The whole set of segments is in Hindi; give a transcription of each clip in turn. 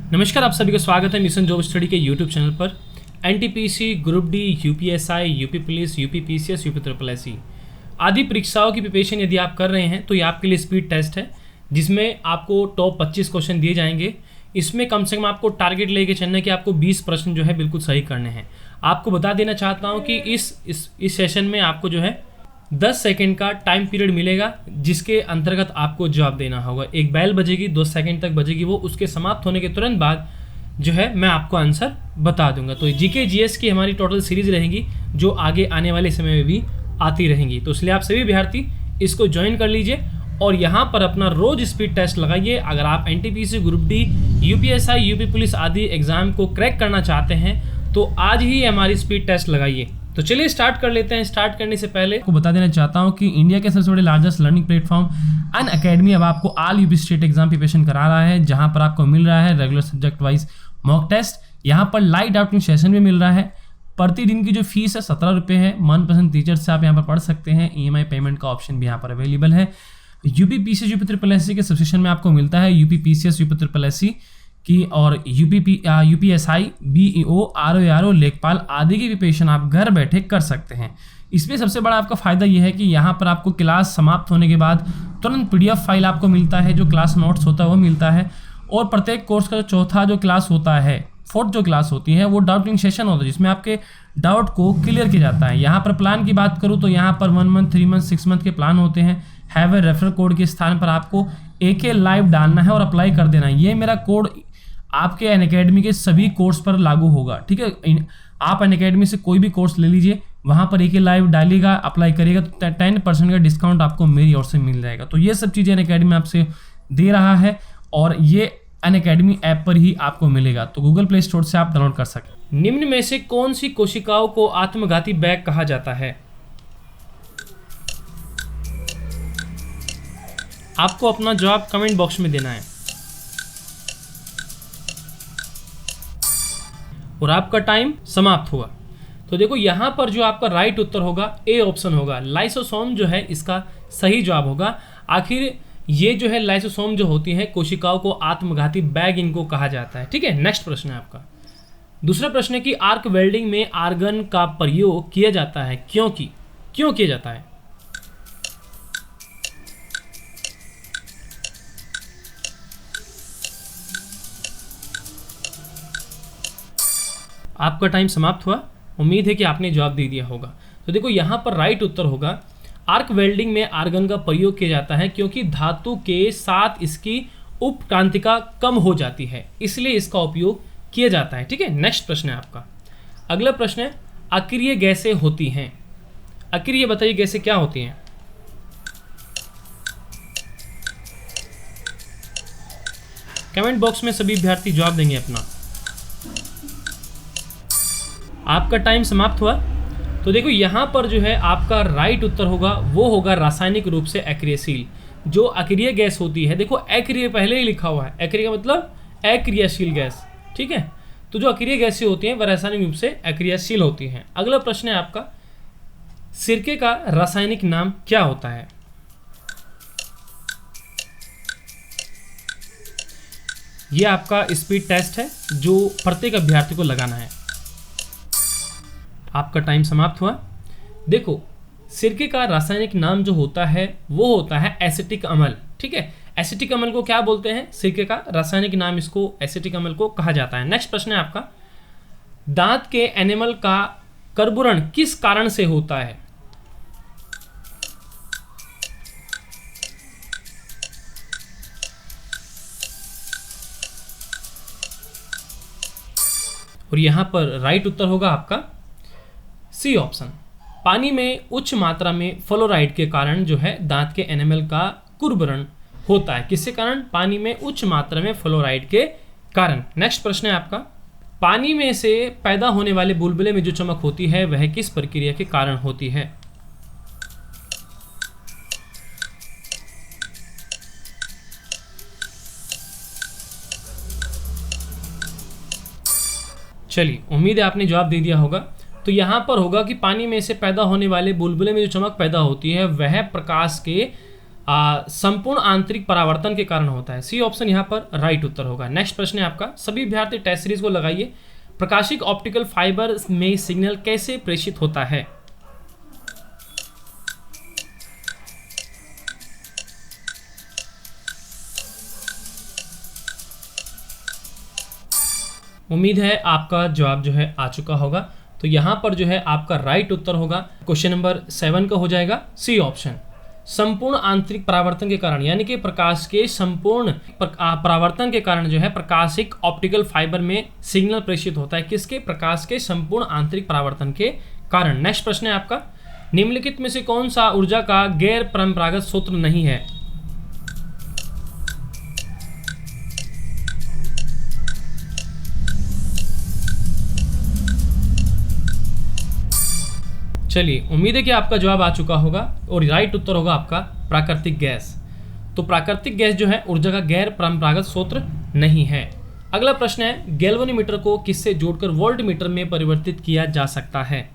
नमस्कार, आप सभी का स्वागत है मिशन जॉब स्टडी के यूट्यूब चैनल पर। NTPC, group D, UPSI, UP police, UP PCS, UP triple SE आदि परीक्षाओं की प्रिपरेशन यदि आप कर रहे हैं तो ये आपके लिए स्पीड टेस्ट है, जिसमें आपको टॉप 25 क्वेश्चन दिए जाएंगे। इसमें कम से कम आपको टारगेट लेके चलना है कि आपको 20 प्रश्न जो है बिल्कुल सही करने हैं। आपको बता देना चाहता हूँ कि इस सेशन में आपको जो है 10 सेकंड का टाइम पीरियड मिलेगा, जिसके अंतर्गत आपको जवाब देना होगा। एक बेल बजेगी, 2 सेकंड तक बजेगी वो, उसके समाप्त होने के तुरंत बाद जो है मैं आपको आंसर बता दूंगा। तो जीके जीएस की हमारी टोटल सीरीज रहेगी जो आगे आने वाले समय में भी आती रहेंगी। तो इसलिए आप सभी विद्यार्थी इसको ज्वाइन कर लीजिए और यहाँ पर अपना रोज स्पीड टेस्ट लगाइए। अगर आप NTPC, group D, UPSI, UP police आदि एग्जाम को क्रैक करना चाहते हैं तो आज ही हमारी स्पीड टेस्ट लगाइए। तो चलिए स्टार्ट कर लेते हैं। स्टार्ट करने से पहले आपको बता देना चाहता हूं कि इंडिया के सबसे बड़े लार्जेस्ट लर्निंग प्लेटफॉर्म अनअकैडमी अब आपको all UP state exam preparation करा रहा है, जहां पर आपको मिल रहा है regular subject wise mock test. यहां पर लाइव डाउटिंग सेशन भी मिल रहा है। प्रतिदिन की जो फीस है 17 रुपये है। मनपसंद टीचर से आप यहाँ पर पढ़ सकते हैं। EMI पेमेंट का ऑप्शन भी यहाँ पर अवेलेबल है। UP PCS, UP triple SC के सब्सक्रिप्शन में आपको मिलता है UP PCS, UP triple SC की और यूपीएसआई, बीईओ, आरओ, लेखपाल आदि की प्रिपरेशन आप घर बैठे कर सकते हैं। इसमें सबसे बड़ा आपका फ़ायदा यह है कि यहाँ पर आपको क्लास समाप्त होने के बाद तुरंत PDF फाइल आपको मिलता है, जो क्लास नोट्स होता है वो मिलता है। और प्रत्येक कोर्स का जो चौथा जो क्लास होता है, फोर्थ जो क्लास होती है वो डाउटिंग सेशन होता है, जिसमें आपके डाउट को क्लियर किया जाता है। यहाँ पर प्लान की बात करूँ तो यहाँ पर 1 मंथ, 3 मंथ, 6 मंथ के प्लान होते हैं। हैव ए रेफरल कोड के स्थान पर आपको AK लाइव डालना है और अप्लाई कर देना है। ये मेरा कोड आपके अनअकैडमी के सभी कोर्स पर लागू होगा, ठीक है। आप अनअकैडमी से कोई भी कोर्स ले लीजिए, वहाँ पर AK लाइव डालिएगा, अप्लाई करिएगा तो 10% का डिस्काउंट आपको मेरी ओर से मिल जाएगा। तो ये सब चीज़ें अनअकैडमी आपसे दे रहा है और ये अनअकैडमी ऐप पर ही आपको मिलेगा, तो गूगल प्ले स्टोर से आप डाउनलोड कर सकते। निम्न में से कौन सी कोशिकाओं को आत्मघाती बैग कहा जाता है? आपको अपना जवाब कमेंट बॉक्स में देना है और आपका टाइम समाप्त हुआ। तो देखो यहाँ पर जो आपका राइट उत्तर होगा ए ऑप्शन होगा। लाइसोसोम जो है इसका सही जवाब होगा। आखिर ये जो है लाइसोसोम जो होती है कोशिकाओं को आत्मघाती बैग इनको कहा जाता है, ठीक है। नेक्स्ट प्रश्न है आपका। दूसरा प्रश्न है कि आर्क वेल्डिंग में आर्गन का प्रयोग किया जाता है, क्यों किया जाता है? आपका टाइम समाप्त हुआ। उम्मीद है कि आपने जवाब दे दिया होगा। तो देखो यहाँ पर राइट उत्तर होगा आर्क वेल्डिंग में आर्गन का प्रयोग किया जाता है क्योंकि धातु के साथ इसकी उपक्रांतिका कम हो जाती है, इसलिए इसका उपयोग किया जाता है, ठीक है। नेक्स्ट प्रश्न है आपका। अगला प्रश्न है अक्रिय गैसें होती हैं। अक्रिय बताइए गैसें क्या होती हैं? कमेंट बॉक्स में सभी विद्यार्थी जवाब देंगे अपना। आपका टाइम समाप्त हुआ। तो देखो यहाँ पर जो है आपका राइट उत्तर होगा वो होगा रासायनिक रूप से अक्रियशील। जो अक्रिय गैस होती है, देखो अक्रिय पहले ही लिखा हुआ है, अक्रिय का मतलब अक्रियाशील गैस, ठीक है। तो जो अक्रिय गैसें होती हैं वह रासायनिक रूप से अक्रियाशील होती हैं। अगला प्रश्न है आपका सिरके का रासायनिक नाम क्या होता है? यह आपका स्पीड टेस्ट है जो प्रत्येक अभ्यर्थी को लगाना है। आपका टाइम समाप्त हुआ। देखो सिरके का रासायनिक नाम जो होता है वो होता है एसिटिक अम्ल, ठीक है। एसिटिक अम्ल को क्या बोलते हैं? सिरके का रासायनिक नाम इसको एसिटिक अम्ल को कहा जाता है। नेक्स्ट प्रश्न है आपका दांत के एनिमल का कर्बुरण किस कारण से होता है? और यहां पर राइट उत्तर होगा आपका सी ऑप्शन। पानी में उच्च मात्रा में फ्लोराइड के कारण जो है दांत के एनिमल का कुर्बरण होता है। किसके कारण? पानी में उच्च मात्रा में फ्लोराइड के कारण। नेक्स्ट प्रश्न है आपका पानी में से पैदा होने वाले बुलबुले में जो चमक होती है वह किस प्रक्रिया के कारण होती है? चलिए, उम्मीद है आपने जवाब दे दिया होगा। तो यहाँ पर होगा कि पानी में से पैदा होने वाले बुलबुले में जो चमक पैदा होती है वह प्रकाश के संपूर्ण आंतरिक परावर्तन के कारण होता है। सी ऑप्शन यहाँ पर राइट उत्तर होगा। नेक्स्ट प्रश्न है आपका, सभी विद्यार्थी टेस्ट सीरीज को लगाइए। प्रकाशिक ऑप्टिकल फाइबर में सिग्नल कैसे प्रेषित होता है? उम्मीद है आपका जवाब जो है आ चुका होगा। तो यहाँ पर जो है आपका राइट उत्तर होगा क्वेश्चन नंबर 7 का हो जाएगा सी ऑप्शन। संपूर्ण आंतरिक परावर्तन के कारण, यानी कि प्रकाश के संपूर्ण परावर्तन के कारण जो है प्रकाशिक ऑप्टिकल फाइबर में सिग्नल प्रेषित होता है। किसके? प्रकाश के संपूर्ण आंतरिक परावर्तन के कारण। नेक्स्ट प्रश्न है आपका, निम्नलिखित में से कौन सा ऊर्जा का गैर परंपरागत सूत्र नहीं है? चलिए, उम्मीद है कि आपका जवाब आ चुका होगा और राइट उत्तर होगा आपका प्राकृतिक गैस। तो प्राकृतिक गैस जो है ऊर्जा का गैर परंपरागत स्रोत नहीं है। अगला प्रश्न है, गैल्वेनोमीटर को किससे जोड़कर वोल्टमीटर में परिवर्तित किया जा सकता है?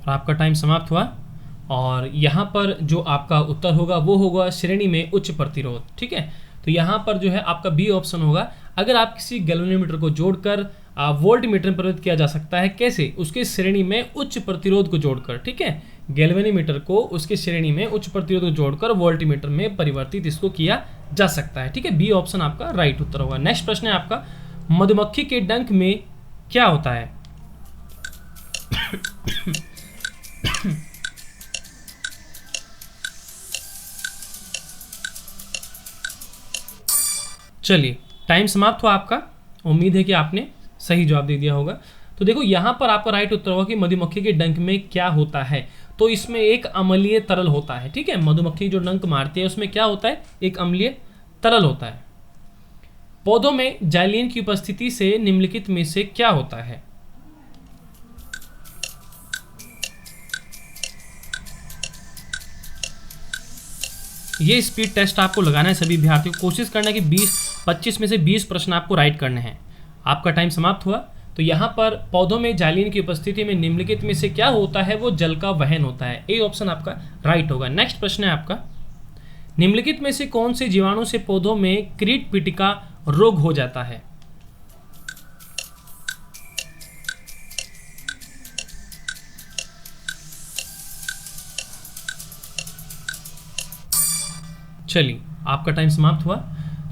और आपका टाइम समाप्त हुआ और यहाँ पर जो आपका उत्तर होगा वो होगा श्रेणी में उच्च प्रतिरोध। ठीक है, तो यहाँ पर जो है आपका बी ऑप्शन होगा। अगर आप किसी गैल्वेनोमीटर को जोड़कर वोल्टमीटर में परिवर्तित किया जा सकता है। कैसे? उसके श्रेणी में उच्च प्रतिरोध को जोड़कर। ठीक है, गैल्वेनोमीटर को उसके श्रेणी में उच्च प्रतिरोध को जोड़कर वोल्टमीटर में परिवर्तित इसको किया जा सकता है। ठीक है, बी ऑप्शन आपका राइट उत्तर होगा। नेक्स्ट प्रश्न है आपका, मधुमक्खी के डंक में क्या होता है? चलिए, टाइम समाप्त हुआ आपका। उम्मीद है कि आपने सही जवाब दे दिया होगा। तो देखो यहाँ पर आपका राइट उत्तर होगा कि मधुमक्खी के डंक में क्या होता है। तो इसमें एक अम्लीय तरल होता है। ठीक है, मधुमक्खी जो डंक मारती है उसमें क्या होता है? एक अम्लीय तरल होता है। पौधों में जाइलिन की उपस्थिति से निम्नलिखित में से क्या होता है? ये स्पीड टेस्ट आपको लगाना है सभी विद्यार्थियों को। कोशिश करना है कि 25 में से 20 प्रश्न आपको राइट करने हैं। आपका टाइम समाप्त हुआ। तो यहाँ पर पौधों में जाइलिन की उपस्थिति में निम्नलिखित में से क्या होता है? वो जल का वहन होता है। ए ऑप्शन आपका राइट होगा। नेक्स्ट प्रश्न है आपका, निम्नलिखित में से कौन से जीवाणु से पौधों में कीट पिटिका रोग हो जाता है? चलिए, आपका टाइम समाप्त हुआ।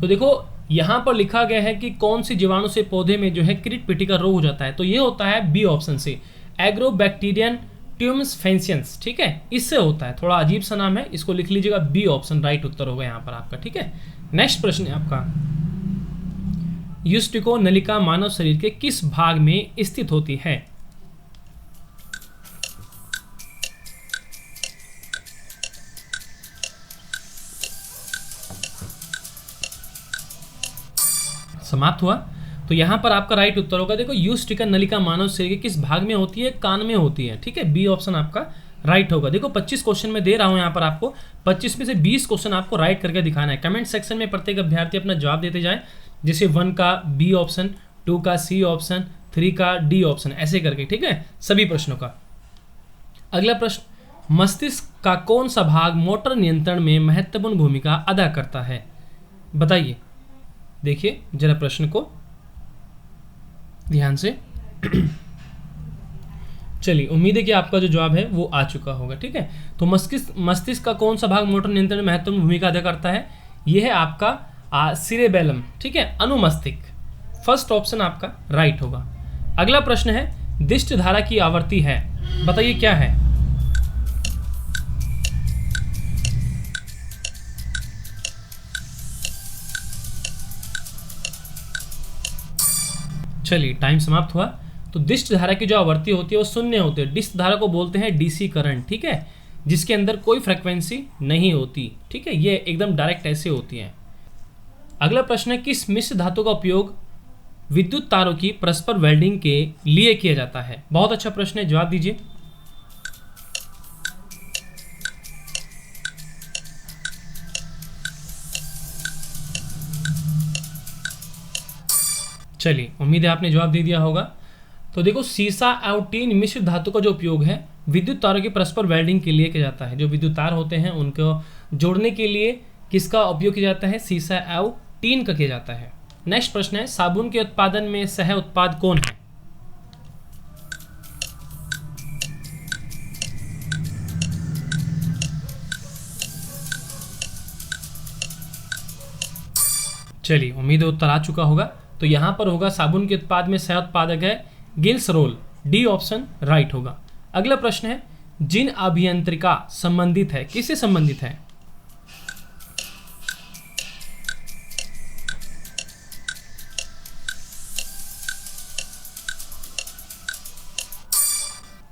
तो देखो यहाँ पर लिखा गया है कि कौन सी जीवाणु से पौधे में जो है कीट पिटिका रोग हो जाता है। तो ये होता है बी ऑप्शन से, एग्रोबैक्टीरियन ट्यूम्स फेंसियंस। ठीक है, इससे होता है। थोड़ा अजीब सा नाम है, इसको लिख लीजिएगा। बी ऑप्शन राइट उत्तर होगा यहाँ पर आपका। ठीक है, नेक्स्ट प्रश्न है आपका, युष्टिको नलिका मानव शरीर के किस भाग में स्थित होती है? समाप्त हुआ। तो यहाँ पर आपका राइट उत्तर होगा। देखो, युष्टिका नलिका मानव शरीर के किस भाग में होती है? कान में होती है। ठीक है, बी ऑप्शन आपका राइट होगा। देखो 25 क्वेश्चन में दे रहा हूँ यहाँ पर आपको, 25 में से 20 क्वेश्चन आपको राइट करके दिखाना है। कमेंट सेक्शन में प्रत्येक अभ्यर्थी अपना जवाब देते जाए, जैसे 1 का बी ऑप्शन, 2 का सी ऑप्शन, 3 का डी ऑप्शन, ऐसे करके। ठीक है, सभी प्रश्नों का। अगला प्रश्न, मस्तिष्क का कौन सा भाग मोटर नियंत्रण में महत्वपूर्ण भूमिका अदा करता है? बताइए। देखिए जरा प्रश्न को ध्यान से। चलिए, उम्मीद है कि आपका जो जवाब है वो आ चुका होगा। ठीक है, तो मस्तिष्क का कौन सा भाग मोटर नियंत्रण में महत्वपूर्ण भूमिका अदा करता है? यह है आपका सिरेबेलम। ठीक है, अनुमस्तिष्क। फर्स्ट ऑप्शन आपका राइट होगा। अगला प्रश्न है, दिष्ट धारा की आवृत्ति है, बताइए क्या है? चलिए, टाइम समाप्त हुआ। तो दिष्ट धारा की जो आवृत्ति होती है वो शून्य होती है। दिष्ट धारा को बोलते हैं डीसी करंट। ठीक है, जिसके अंदर कोई फ्रीक्वेंसी नहीं होती। ठीक है, ये एकदम डायरेक्ट ऐसे होती है। अगला प्रश्न है, किस मिश्र धातु का उपयोग विद्युत तारों की परस्पर वेल्डिंग के लिए किया जाता है? बहुत अच्छा प्रश्न है, जवाब दीजिए। चलिए, उम्मीद है आपने जवाब दे दिया होगा। तो देखो, सीसा और टीन मिश्र धातु का जो उपयोग है विद्युत तारों की परस्पर वेल्डिंग के लिए किया जाता है। जो विद्युत तार होते हैं उनको जोड़ने के लिए किसका उपयोग किया जाता है? सीसा और टीन का किया जाता है। नेक्स्ट प्रश्न है, साबुन के उत्पादन में सह उत्पाद कौन है? चलिए, उम्मीद है उत्तर आ चुका होगा। तो यहां पर होगा साबुन के उत्पाद में सह उत्पादक है गिल्सरोल। डी ऑप्शन राइट होगा। अगला प्रश्न है, जिन अभियंत्रिका संबंधित है, किससे संबंधित है?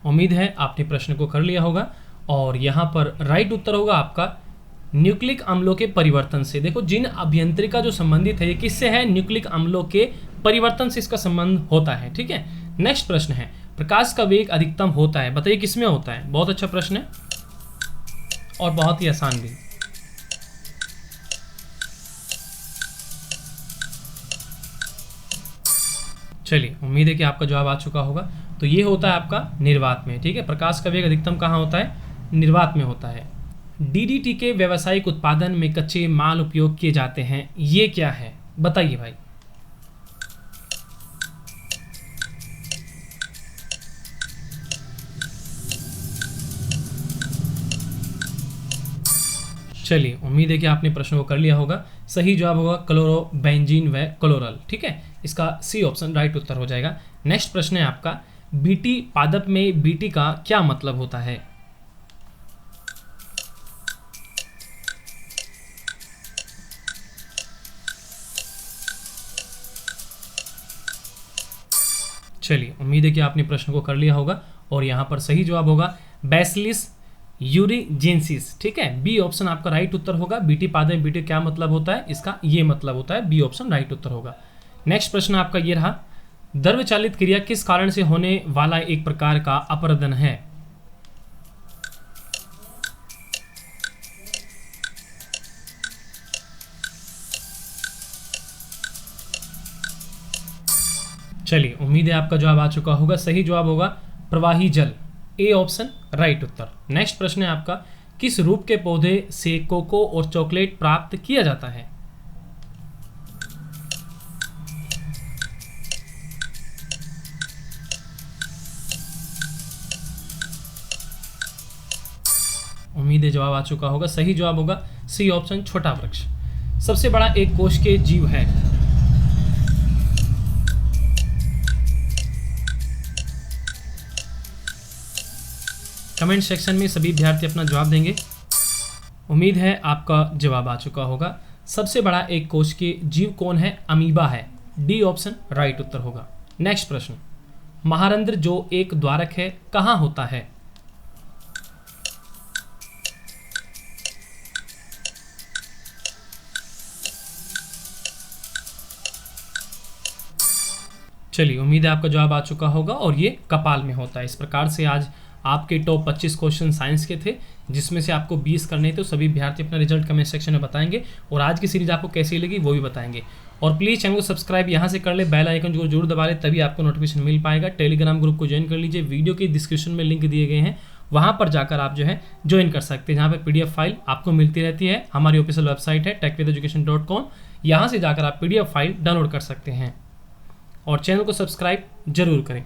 उम्मीद है आपने प्रश्न को कर लिया होगा और यहाँ पर राइट उत्तर होगा आपका न्यूक्लिक अम्लों के परिवर्तन से। देखो, जिन अभियंत्रिका जो संबंधित है ये किससे है? न्यूक्लिक अम्लों के परिवर्तन से इसका संबंध होता है। ठीक है। नेक्स्ट प्रश्न है, प्रकाश का वेग अधिकतम होता है, बताइए किसमें होता है? बहुत अच्छा प्रश्न है और बहुत ही आसान भी। चलिए, उम्मीद है कि आपका जवाब आ चुका होगा। तो ये होता है आपका निर्वात में। ठीक है, प्रकाश का वेग अधिकतम कहाँ होता है? निर्वात में होता है। डीडीटी के व्यावसायिक उत्पादन में कच्चे माल उपयोग किए जाते हैं, ये क्या है? बताइए भाई। चलिए, उम्मीद है कि आपने प्रश्न को कर लिया होगा। सही जवाब होगा क्लोरोबेंजीन व क्लोरल। ठीक है, इसका सी ऑप्शन राइट उत्तर हो जाएगा। नेक्स्ट प्रश्न है आपका, बीटी पादप में बीटी का क्या मतलब होता है? चलिए, उम्मीद है कि आपने प्रश्न को कर लिया होगा और यहाँ पर सही जवाब होगा बैसिलिस यूरिजेंसिस। ठीक है, बी ऑप्शन आपका राइट उत्तर होगा। बीटी पादप में बीटी क्या मतलब होता है? इसका ये मतलब होता है। बी ऑप्शन राइट उत्तर होगा। नेक्स्ट प्रश्न आपका ये रहा, द्रव्य चालित क्रिया किस कारण से होने वाला एक प्रकार का अपरदन है? चलिए, उम्मीद है आपका जवाब आ चुका होगा। सही जवाब होगा प्रवाही जल। A option right Uttar. Next प्रश्न है आपका, किस रूप के पौधे से कोको और चॉकलेट प्राप्त किया जाता है? उम्मीद है जवाब आ चुका होगा। सही जवाब होगा सी ऑप्शन छोटा वृक्ष। सबसे बड़ा एक कोश के जीव है। कमेंट सेक्शन में सभी विद्यार्थी अपना जवाब देंगे। उम्मीद है आपका जवाब आ चुका होगा। सबसे बड़ा एक कोश के जीव कौन है? अमीबा है। डी ऑप्शन राइट उत्तर होगा। नेक्स्ट प्रश्न, महारंध्र जो एक द्वारक है कहाँ होता है? चलिए, उम्मीद है आपका जवाब आ चुका होगा और ये कपाल में होता है। इस प्रकार से आज आपके टॉप 25 क्वेश्चन साइंस के थे, जिसमें से आपको 20 करने थे। तो सभी विद्यार्थी अपना रिजल्ट कमेंट सेक्शन में बताएंगे और आज की सीरीज आपको कैसी लगी वो भी बताएंगे। और प्लीज़ चैनल को सब्सक्राइब यहाँ से कर ले, बेल आइकन को जरूर दबा ले, तभी आपको नोटिफिकेशन मिल पाएगा। टेलीग्राम ग्रुप को ज्वाइन कर लीजिए, वीडियो के डिस्क्रिप्शन में लिंक दिए गए हैं, वहाँ पर जाकर आप जो है ज्वाइन कर सकते हैं, जहाँ पर PDF फाइल आपको मिलती रहती है। हमारी ऑफिशियल वेबसाइट है techvideducation.com, यहाँ से जाकर आप PDF फाइल डाउनलोड कर सकते हैं और चैनल को सब्सक्राइब जरूर करें।